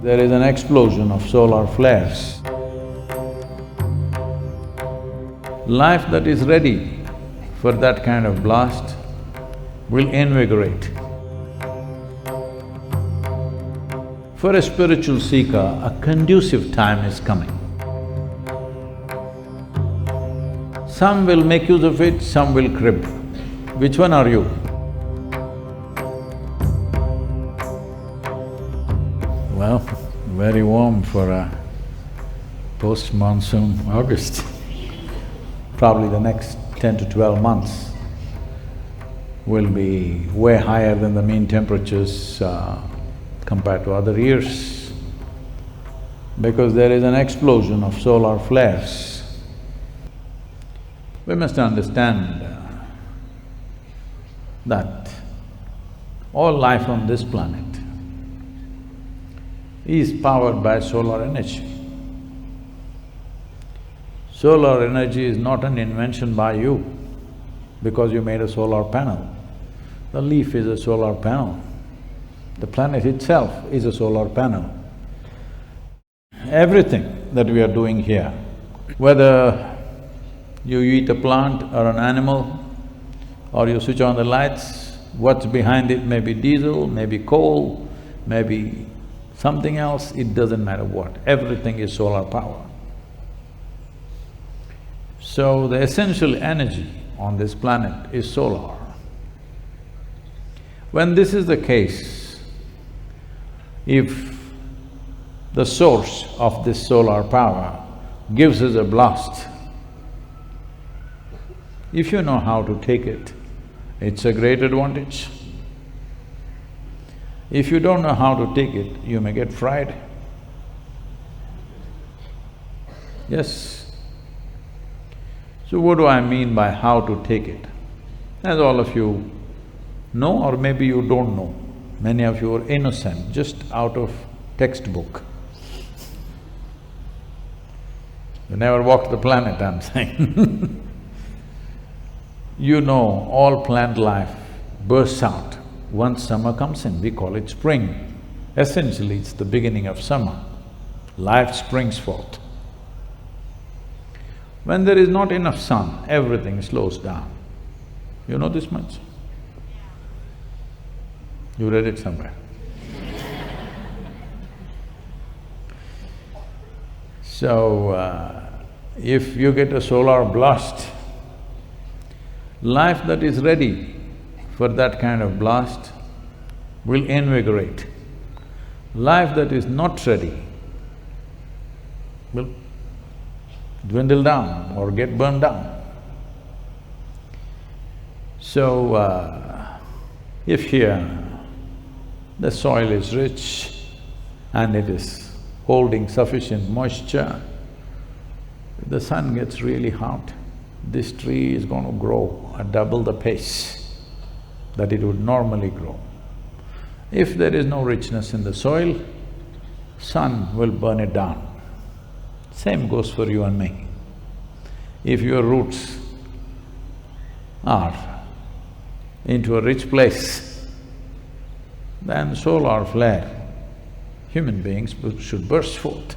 there is an explosion of solar flares. Life that is ready for that kind of blast will invigorate. For a spiritual seeker, a conducive time is coming. Some will make use of it, some will crib. Which one are you? Well, very warm for a post-monsoon August. Probably the next 10 to 12 months will be way higher than the mean temperatures compared to other years, because there is an explosion of solar flares. We must understand that all life on this planet is powered by solar energy. Solar energy is not an invention by you because you made a solar panel. The leaf is a solar panel. The planet itself is a solar panel. Everything that we are doing here, whether you eat a plant or an animal, or you switch on the lights, what's behind it may be diesel, maybe coal, maybe something else, it doesn't matter what, everything is solar power. So the essential energy on this planet is solar. When this is the case, if the source of this solar power gives us a blast, if you know how to take it, it's a great advantage. If you don't know how to take it, you may get fried. Yes. So what do I mean by how to take it? As all of you know, or maybe you don't know, many of you are innocent, just out of textbook. You never walked the planet, I'm saying. You know, all plant life bursts out once summer comes in, we call it spring. Essentially, it's the beginning of summer. Life springs forth. When there is not enough sun, everything slows down. You know this much? You read it somewhere. So, if you get a solar blast, life that is ready for that kind of blast will invigorate. Life that is not ready will dwindle down or get burned down. So, if here the soil is rich and it is holding sufficient moisture, if the sun gets really hot, this tree is going to grow at double the pace that it would normally grow. If there is no richness in the soil, sun will burn it down. Same goes for you and me. If your roots are into a rich place, then solar flare, human beings should burst forth.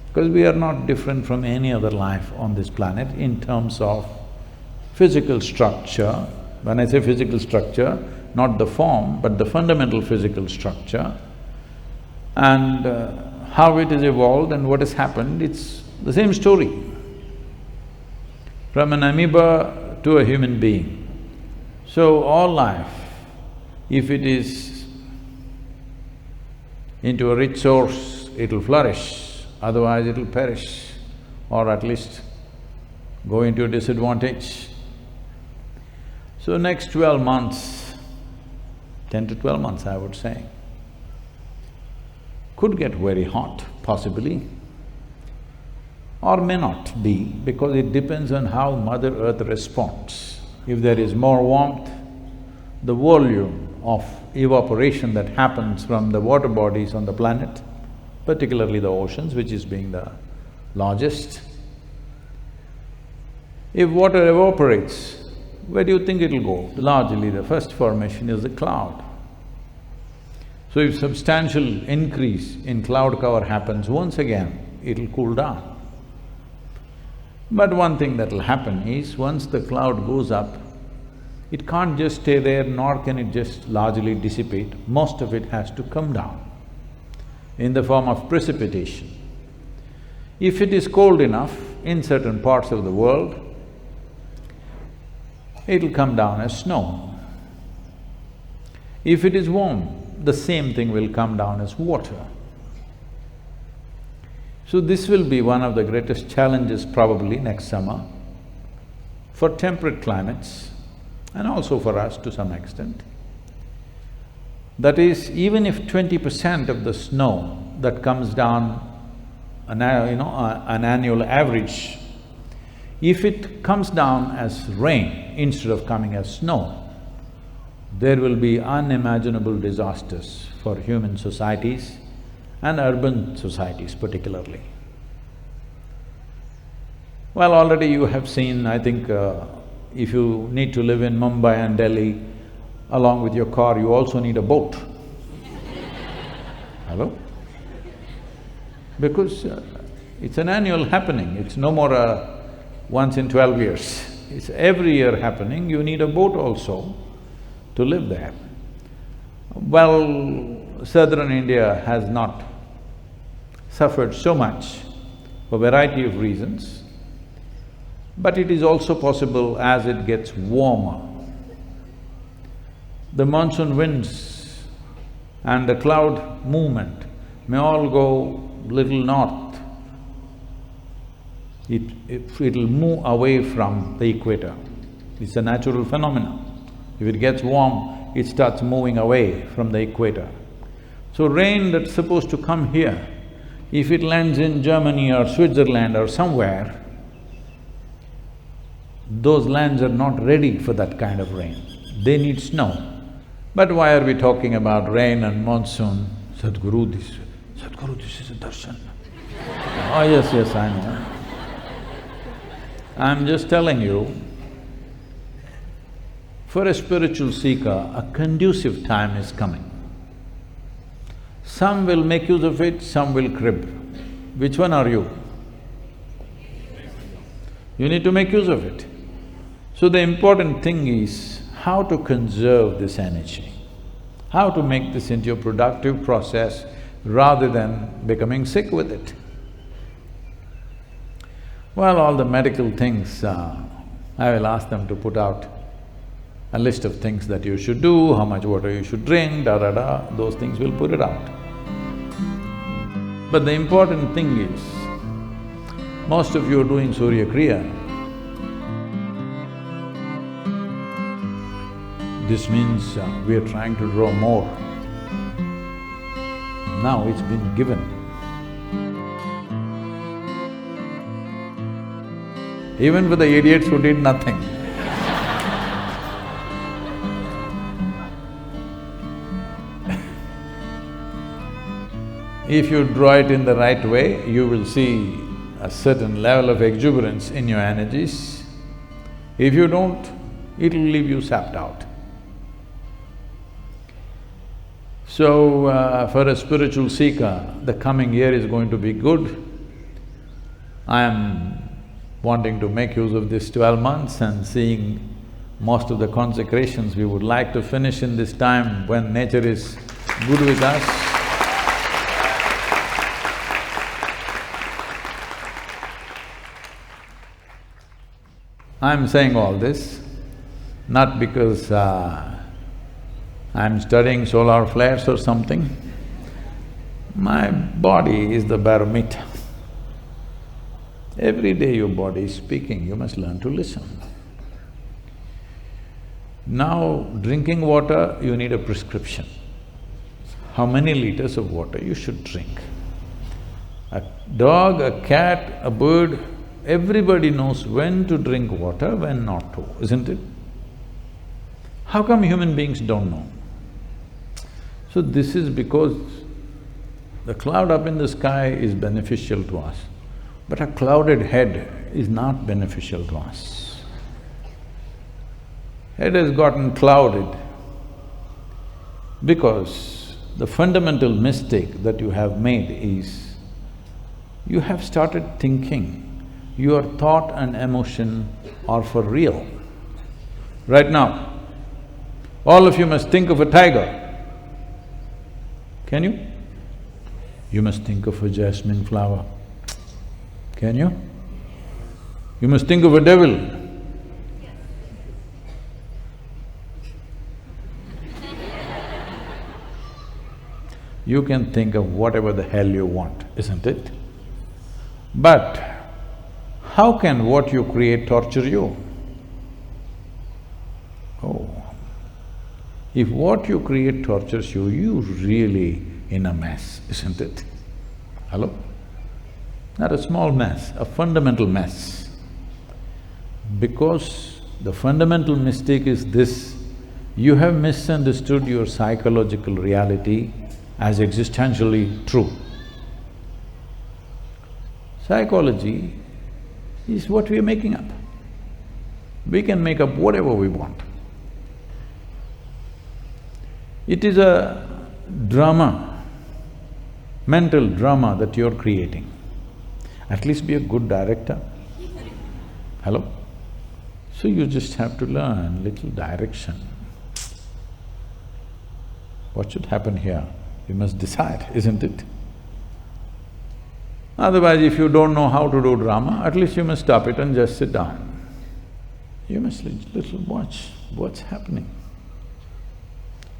Because we are not different from any other life on this planet in terms of physical structure. When I say physical structure, not the form, but the fundamental physical structure. And how it is evolved and what has happened, it's the same story. From an amoeba to a human being. So all life, if it is into a rich source, it'll flourish. Otherwise it'll perish or at least go into a disadvantage. So next 12 months, 10 to 12 months I would say, could get very hot possibly, or may not be, because it depends on how Mother Earth responds. If there is more warmth, the volume of evaporation that happens from the water bodies on the planet, particularly the oceans, which is being the largest. If water evaporates, where do you think it'll go? Largely the first formation is the cloud. So if substantial increase in cloud cover happens, once again, it'll cool down. But one thing that'll happen is, once the cloud goes up, it can't just stay there, nor can it just largely dissipate. Most of it has to come down in the form of precipitation. If it is cold enough in certain parts of the world, it'll come down as snow. If it is warm, the same thing will come down as water. So this will be one of the greatest challenges probably next summer for temperate climates and also for us to some extent. That is, even if 20% of the snow that comes down an annual average, if it comes down as rain instead of coming as snow, there will be unimaginable disasters for human societies and urban societies particularly. Well, already you have seen, I think, if you need to live in Mumbai and Delhi, along with your car, you also need a boat. Hello? Because it's an annual happening, it's no more a once in 12 years. It's every year happening, you need a boat also to live there. Well, southern India has not suffered so much for a variety of reasons, but it is also possible as it gets warmer. The monsoon winds and the cloud movement may all go little north. It'll move away from the equator. It's a natural phenomenon. If it gets warm, it starts moving away from the equator. So rain that's supposed to come here, if it lands in Germany or Switzerland or somewhere, those lands are not ready for that kind of rain. They need snow. But why are we talking about rain and monsoon? Sadguru, this is a darshan. Oh yes, I know. I'm just telling you, for a spiritual seeker, a conducive time is coming. Some will make use of it, some will crib. Which one are you? You need to make use of it. So the important thing is how to conserve this energy, how to make this into a productive process rather than becoming sick with it. Well, all the medical things, I will ask them to put out a list of things that you should do, how much water you should drink, those things will put it out. But the important thing is, most of you are doing Surya Kriya. This means we are trying to draw more. Now it's been given. Even for the idiots who did nothing. If you draw it in the right way, you will see a certain level of exuberance in your energies. If you don't, it'll leave you sapped out. So, for a spiritual seeker, the coming year is going to be good. I am wanting to make use of this 12 months and seeing most of the consecrations we would like to finish in this time when nature is good with us. I'm saying all this not because I'm studying solar flares or something. My body is the barometer. Every day your body is speaking, you must learn to listen. Now, drinking water, you need a prescription. How many liters of water you should drink? A dog, a cat, a bird, everybody knows when to drink water, when not to, isn't it? How come human beings don't know? So this is because the cloud up in the sky is beneficial to us, but a clouded head is not beneficial to us. Head has gotten clouded because the fundamental mistake that you have made is, you have started thinking your thought and emotion are for real. Right now, all of you must think of a tiger. Can you? You must think of a jasmine flower. Can you? You must think of a devil. You can think of whatever the hell you want, isn't it? But how can what you create torture you? Oh, if what you create tortures you, you're really in a mess, isn't it? Hello? Not a small mess, a fundamental mess. Because the fundamental mistake is this, you have misunderstood your psychological reality as existentially true. Psychology is what we are making up. We can make up whatever we want. It is a drama, mental drama that you're creating. At least be a good director. Hello? So you just have to learn little direction. What should happen here? You must decide, isn't it? Otherwise, if you don't know how to do drama, at least you must stop it and just sit down. You must little watch what's happening.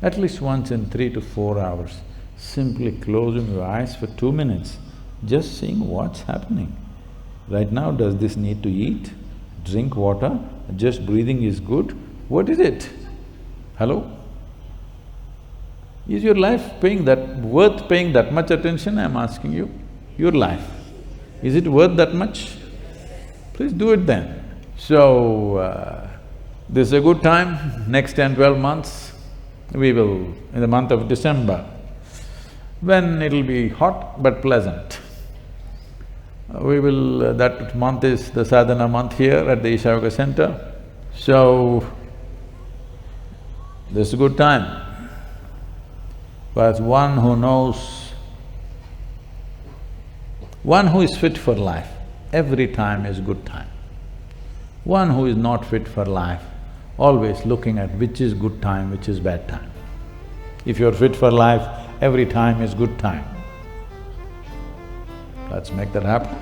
At least once in 3 to 4 hours, simply closing your eyes for 2 minutes, just seeing what's happening. Right now, does this need to eat, drink water, just breathing is good? What is it? Hello? Is your life worth paying that much attention, I'm asking you? Your life, is it worth that much? Please do it then. So, this is a good time, next 10-12 months, we will, in the month of December, when it'll be hot but pleasant, that month is the sadhana month here at the Isha Yoga Center. So, this is a good time. But one who knows, one who is fit for life, every time is good time. One who is not fit for life, always looking at which is good time, which is bad time. If you're fit for life, every time is good time. Let's make that happen.